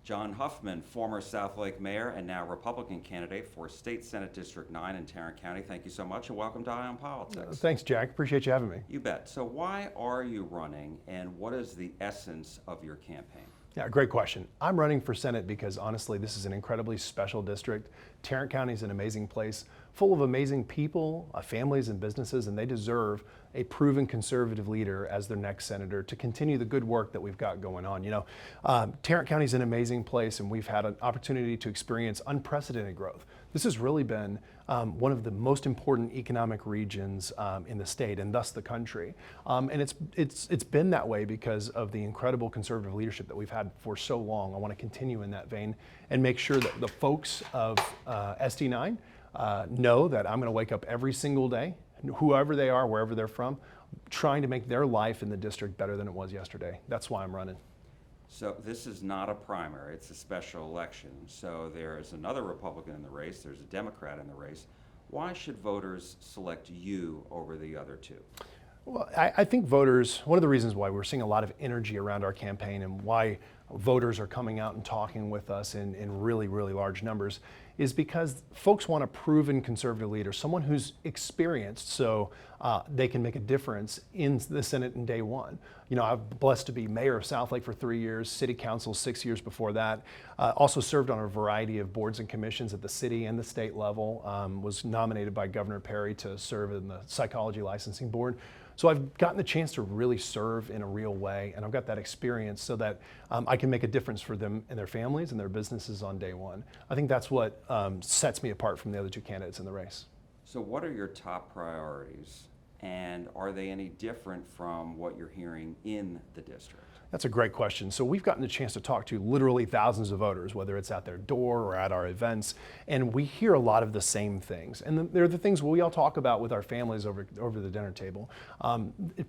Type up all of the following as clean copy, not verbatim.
John Huffman, former Southlake mayor and now Republican candidate for State Senate District 9 in Tarrant County. Thank you so much and welcome to Eye on Politics. Thanks, Jack. Appreciate you having me. You bet. So why are you running and what is the essence of your campaign? Yeah, great question. I'm running for Senate because honestly, this is an incredibly special district. Tarrant County is an amazing place, full of amazing people, families and businesses, and they deserve a proven conservative leader as their next senator to continue the good work that we've got going on. Tarrant County is an amazing place and we've had an opportunity to experience unprecedented growth. This has really been one of the most important economic regions in the state and thus the country. And it's been that way because of the incredible conservative leadership that we've had for so long. I want to continue in that vein and make sure that the folks of SD9 know that I'm going to wake up every single day, whoever they are, wherever they're from, trying to make their life in the district better than it was yesterday. That's why I'm running. So this is not a primary, it's a special election. So there is another Republican in the race, there's a Democrat in the race. Why should voters select you over the other two? Well, I think voters, one of the reasons why we're seeing a lot of energy around our campaign and why voters are coming out and talking with us in really, really large numbers is because folks want a proven conservative leader, someone who's experienced so they can make a difference in the Senate in day one. I'm blessed to be mayor of Southlake for 3 years, city council 6 years before that. Also served on a variety of boards and commissions at the city and the state level. Was nominated by Governor Perry to serve in the psychology licensing board. So I've gotten the chance to really serve in a real way, and I've got that experience so that I can make a difference for them and their families and their businesses on day one. I think that's what sets me apart from the other two candidates in the race. So what are your top priorities, and are they any different from what you're hearing in the district? That's a great question. So we've gotten the chance to talk to literally thousands of voters, whether it's at their door or at our events, and we hear a lot of the same things. And they're the things we all talk about with our families over the dinner table.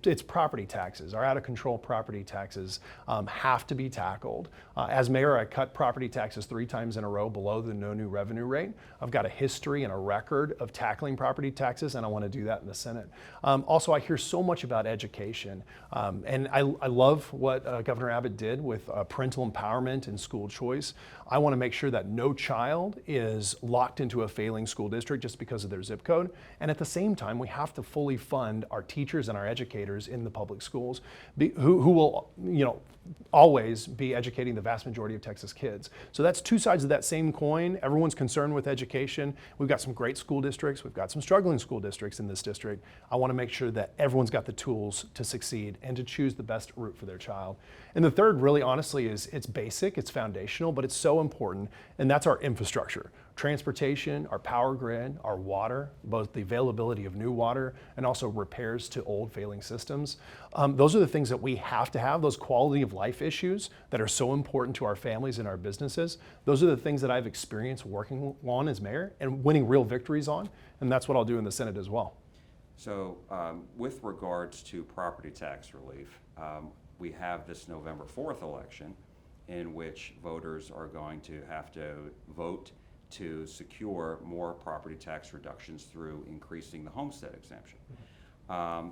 It's property taxes. Our out-of-control property taxes have to be tackled. As mayor, I cut property taxes 3 times in a row below the no new revenue rate. I've got a history and a record of tackling property taxes, and I want to do that in the Senate. Also, I hear so much about education, and I love what Governor Abbott did with parental empowerment and school choice. I want to make sure that no child is locked into a failing school district just because of their zip code. And at the same time, we have to fully fund our teachers and our educators in the public schools who will, always be educating the vast majority of Texas kids. So that's two sides of that same coin. Everyone's concerned with education. We've got some great school districts. We've got some struggling school districts in this district. I want to make sure that everyone's got the tools to succeed and to choose the best route for their child. And the third, really honestly, is it's basic, it's foundational, but it's so important, and that's our infrastructure. Transportation, our power grid, our water, both the availability of new water and also repairs to old failing systems. Those are the things that we have to have, those quality of life issues that are so important to our families and our businesses. Those are the things that I've experienced working on as mayor and winning real victories on, and that's what I'll do in the Senate as well. So with regards to property tax relief, we have this November 4th election in which voters are going to have to vote to secure more property tax reductions through increasing the homestead exemption.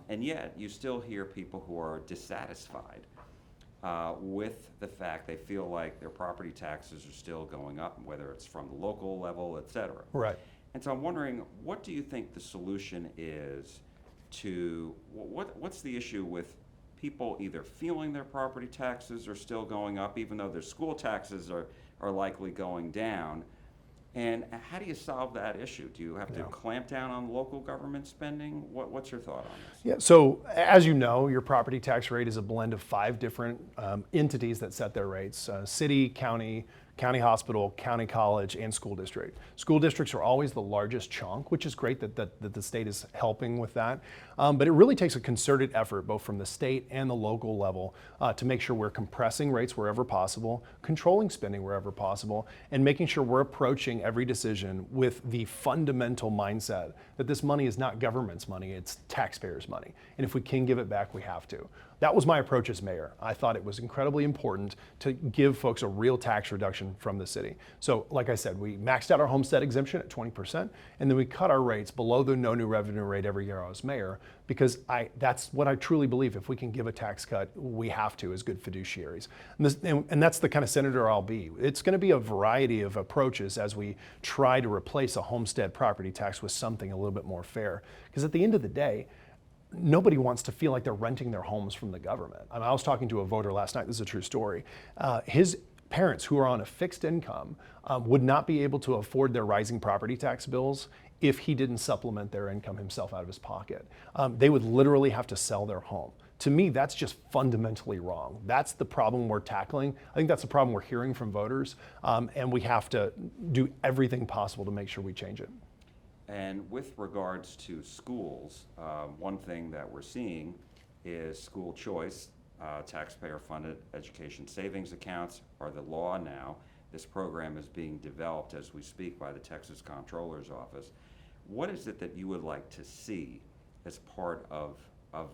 And yet you still hear people who are dissatisfied with the fact they feel like their property taxes are still going up, whether it's from the local level, et cetera. Right. And so I'm wondering, what do you think the solution is to, what's the issue with people either feeling their property taxes are still going up, even though their school taxes are likely going down? And how do you solve that issue? Do you have to clamp down on local government spending? What's your thought on this? Yeah, so as you know, your property tax rate is a blend of 5 different entities that set their rates: city, county, county hospital, county college, and school district. School districts are always the largest chunk, which is great that the state is helping with that. But it really takes a concerted effort, both from the state and the local level, to make sure we're compressing rates wherever possible, controlling spending wherever possible, and making sure we're approaching every decision with the fundamental mindset that this money is not government's money, it's taxpayers' money. And if we can give it back, we have to. That was my approach as mayor. I thought it was incredibly important to give folks a real tax reduction from the city. So like I said, we maxed out our homestead exemption at 20%, and then we cut our rates below the no new revenue rate every year I was mayor, because that's what I truly believe. If we can give a tax cut, we have to as good fiduciaries. And that's the kind of senator I'll be. It's going to be a variety of approaches as we try to replace a homestead property tax with something a little bit more fair. Because at the end of the day, nobody wants to feel like they're renting their homes from the government. I was talking to a voter last night, this is a true story. His parents, who are on a fixed income, would not be able to afford their rising property tax bills if he didn't supplement their income himself out of his pocket. They would literally have to sell their home. To me, that's just fundamentally wrong. That's the problem we're tackling. I think that's the problem we're hearing from voters, and we have to do everything possible to make sure we change it. And with regards to schools, one thing that we're seeing is school choice. Taxpayer-funded education savings accounts are the law now. This program is being developed as we speak by the Texas Comptroller's Office. What is it that you would like to see as part of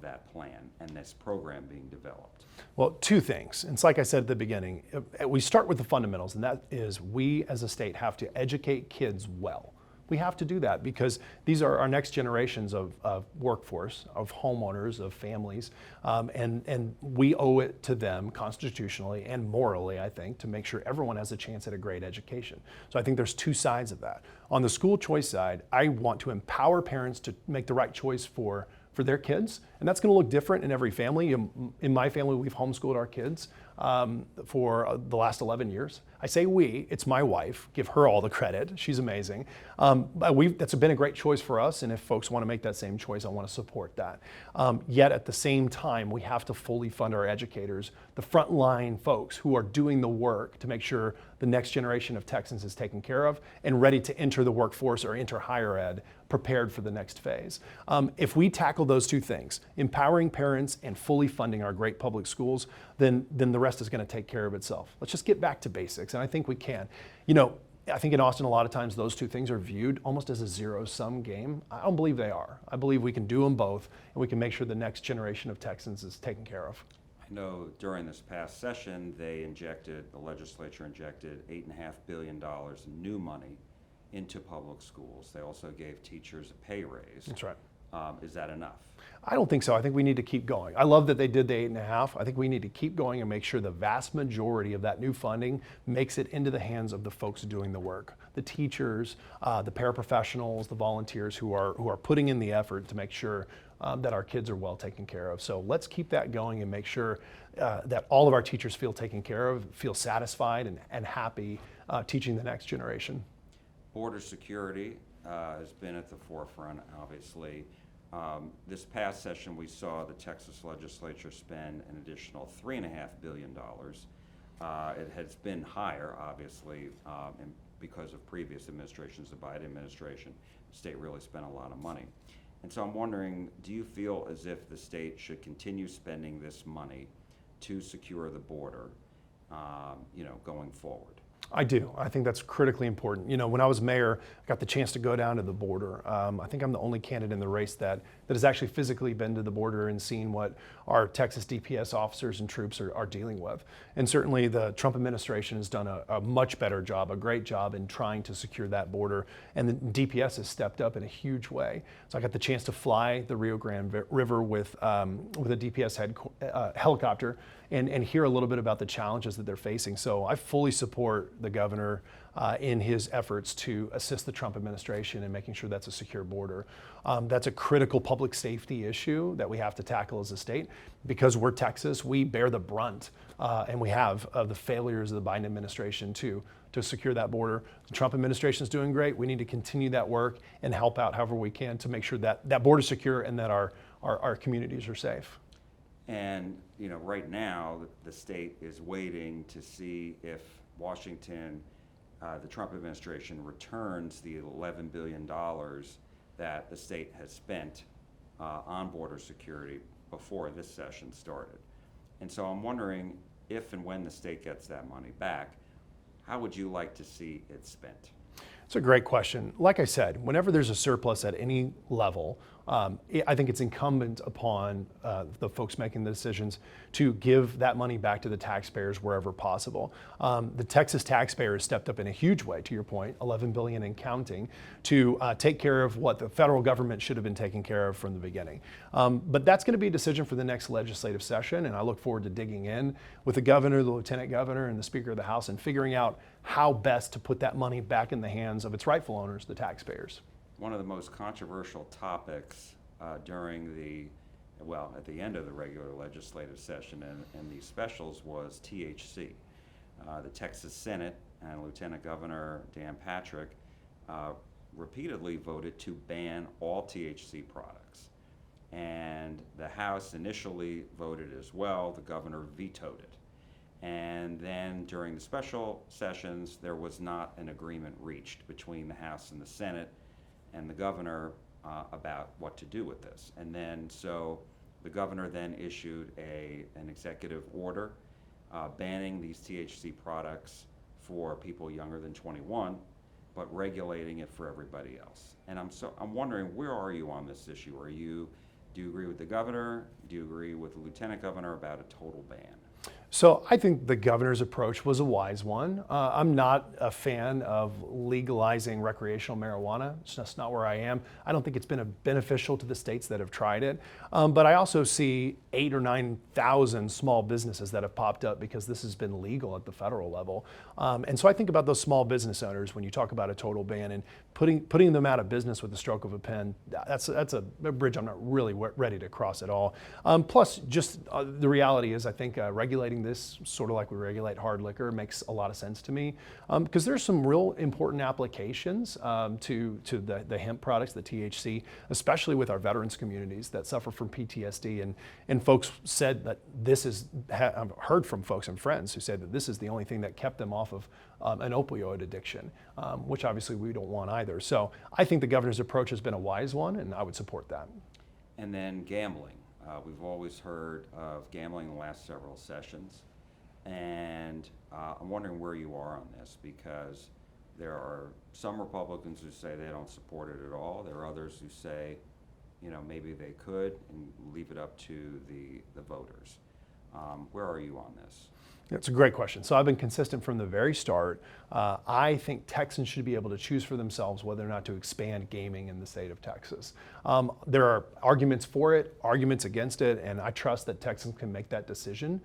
that plan and this program being developed? Well, two things. It's like I said at the beginning, we start with the fundamentals, and that is we as a state have to educate kids well. We have to do that because these are our next generations of workforce, of homeowners, of families, and we owe it to them constitutionally and morally, I think, to make sure everyone has a chance at a great education. So I think there's two sides of that. On the school choice side, I want to empower parents to make the right choice for their kids, and that's going to look different in every family. In my family, we've homeschooled our kids for the last 11 years. I say we, it's my wife, give her all the credit, she's amazing. But that's been a great choice for us, and if folks want to make that same choice, I want to support that. Yet at the same time, we have to fully fund our educators, the frontline folks who are doing the work to make sure the next generation of Texans is taken care of and ready to enter the workforce or enter higher ed, prepared for the next phase. If we tackle those two things, empowering parents and fully funding our great public schools, then the rest is going to take care of itself. Let's just get back to basics, and I think we can. You know, I think in Austin, a lot of times those two things are viewed almost as a zero-sum game. I don't believe they are. I believe we can do them both, and we can make sure the next generation of Texans is taken care of. I know during this past session, the legislature injected $8.5 billion in new money into public schools. They also gave teachers a pay raise. That's right. Is that enough? I don't think so. I think we need to keep going. I love that they did the 8.5. I think we need to keep going and make sure the vast majority of that new funding makes it into the hands of the folks doing the work. The teachers, the paraprofessionals, the volunteers who are putting in the effort to make sure that our kids are well taken care of. So let's keep that going and make sure that all of our teachers feel taken care of, feel satisfied and happy teaching the next generation. Border security has been at the forefront, obviously. This past session, we saw the Texas legislature spend an additional $3.5 billion. It has been higher, obviously, and because of previous administrations, the Biden administration, the state really spent a lot of money. And so I'm wondering, do you feel as if the state should continue spending this money to secure the border, going forward? I do. I think that's critically important. You know, when I was mayor, I got the chance to go down to the border. I think I'm the only candidate in the race that has actually physically been to the border and seen what our Texas DPS officers and troops are dealing with. And certainly the Trump administration has done a much better job, a great job in trying to secure that border. And the DPS has stepped up in a huge way. So I got the chance to fly the Rio Grande River with a DPS helicopter and hear a little bit about the challenges that they're facing. So I fully support the governor in his efforts to assist the Trump administration in making sure that's a secure border. That's a critical public safety issue that we have to tackle as a state. Because we're Texas, we bear the brunt, and we have, of the failures of the Biden administration to secure that border. The Trump administration is doing great. We need to continue that work and help out however we can to make sure that that border is secure and that our communities are safe. And right now, the state is waiting to see if Washington, the Trump administration, returns the $11 billion that the state has spent on border security before this session started. And so I'm wondering if and when the state gets that money back, how would you like to see it spent? It's a great question. Like I said, whenever there's a surplus at any level, I think it's incumbent upon the folks making the decisions to give that money back to the taxpayers wherever possible. The Texas taxpayer has stepped up in a huge way, to your point, $11 billion and counting, to take care of what the federal government should have been taking care of from the beginning. But that's going to be a decision for the next legislative session, and I look forward to digging in with the governor, the lieutenant governor, and the Speaker of the House and figuring out how best to put that money back in the hands of its rightful owners, the taxpayers. One of the most controversial topics during at the end of the regular legislative session and these specials was THC. The Texas Senate and Lieutenant Governor Dan Patrick repeatedly voted to ban all THC products. And the House initially voted as well. The governor vetoed it. And then during the special sessions, there was not an agreement reached between the House and the Senate and the governor about what to do with this. And then so the governor then issued an executive order banning these THC products for people younger than 21, but regulating it for everybody else. And I'm wondering, where are you on this issue? Do you agree with the governor? Do you agree with the lieutenant governor about a total ban? So I think the governor's approach was a wise one. I'm not a fan of legalizing recreational marijuana. It's just not where I am. I don't think it's been beneficial to the states that have tried it. But I also see 8,000 or 9,000 small businesses that have popped up because this has been legal at the federal level. And so I think about those small business owners when you talk about a total ban and putting them out of business with the stroke of a pen. That's a bridge I'm not really ready to cross at all. Plus, just the reality is I think regulating this, sort of like we regulate hard liquor, makes a lot of sense to me because there's some real important applications to the hemp products, the THC, especially with our veterans communities that suffer from PTSD. And folks said that I've heard from folks and friends who said that this is the only thing that kept them off of an opioid addiction, which obviously we don't want either. So I think the governor's approach has been a wise one, and I would support that. And then gambling. We've always heard of gambling in the last several sessions, and I'm wondering where you are on this, because there are some Republicans who say they don't support it at all. There are others who say, maybe they could and leave it up to the voters. Where are you on this? That's a great question. So I've been consistent from the very start. I think Texans should be able to choose for themselves whether or not to expand gaming in the state of Texas. There are arguments for it, arguments against it, and I trust that Texans can make that decision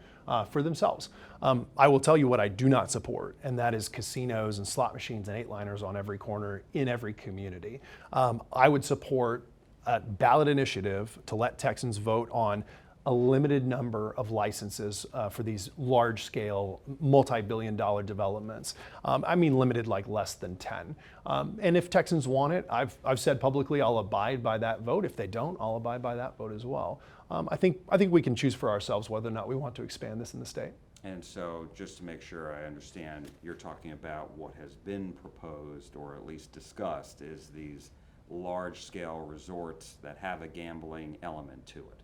for themselves. I will tell you what I do not support, and that is casinos and slot machines and eight-liners on every corner in every community. I would support a ballot initiative to let Texans vote on a limited number of licenses for these large-scale, multi-billion-dollar developments. I mean limited, like less than 10. And if Texans want it, I've said publicly I'll abide by that vote. If they don't, I'll abide by that vote as well. I think we can choose for ourselves whether or not we want to expand this in the state. And so, just to make sure I understand, you're talking about what has been proposed, or at least discussed, is these large-scale resorts that have a gambling element to it.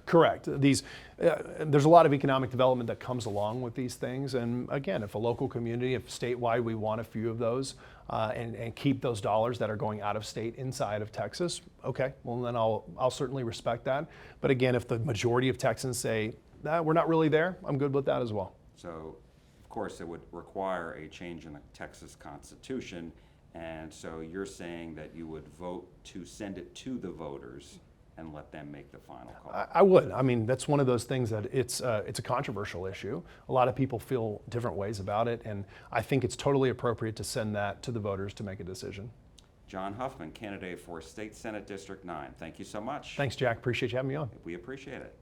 Correct. There's a lot of economic development that comes along with these things, and again, if a local community, if statewide we want a few of those and keep those dollars that are going out of state inside of Texas, okay, well then I'll certainly respect that. But again, if the majority of Texans say, we're not really there, I'm good with that as well. So, of course, it would require a change in the Texas Constitution, and so you're saying that you would vote to send it to the voters and let them make the final call? I would. I mean, that's one of those things that it's a controversial issue. A lot of people feel different ways about it, and I think it's totally appropriate to send that to the voters to make a decision. John Huffman, candidate for State Senate District 9. Thank you so much. Thanks, Jack. Appreciate you having me on. We appreciate it.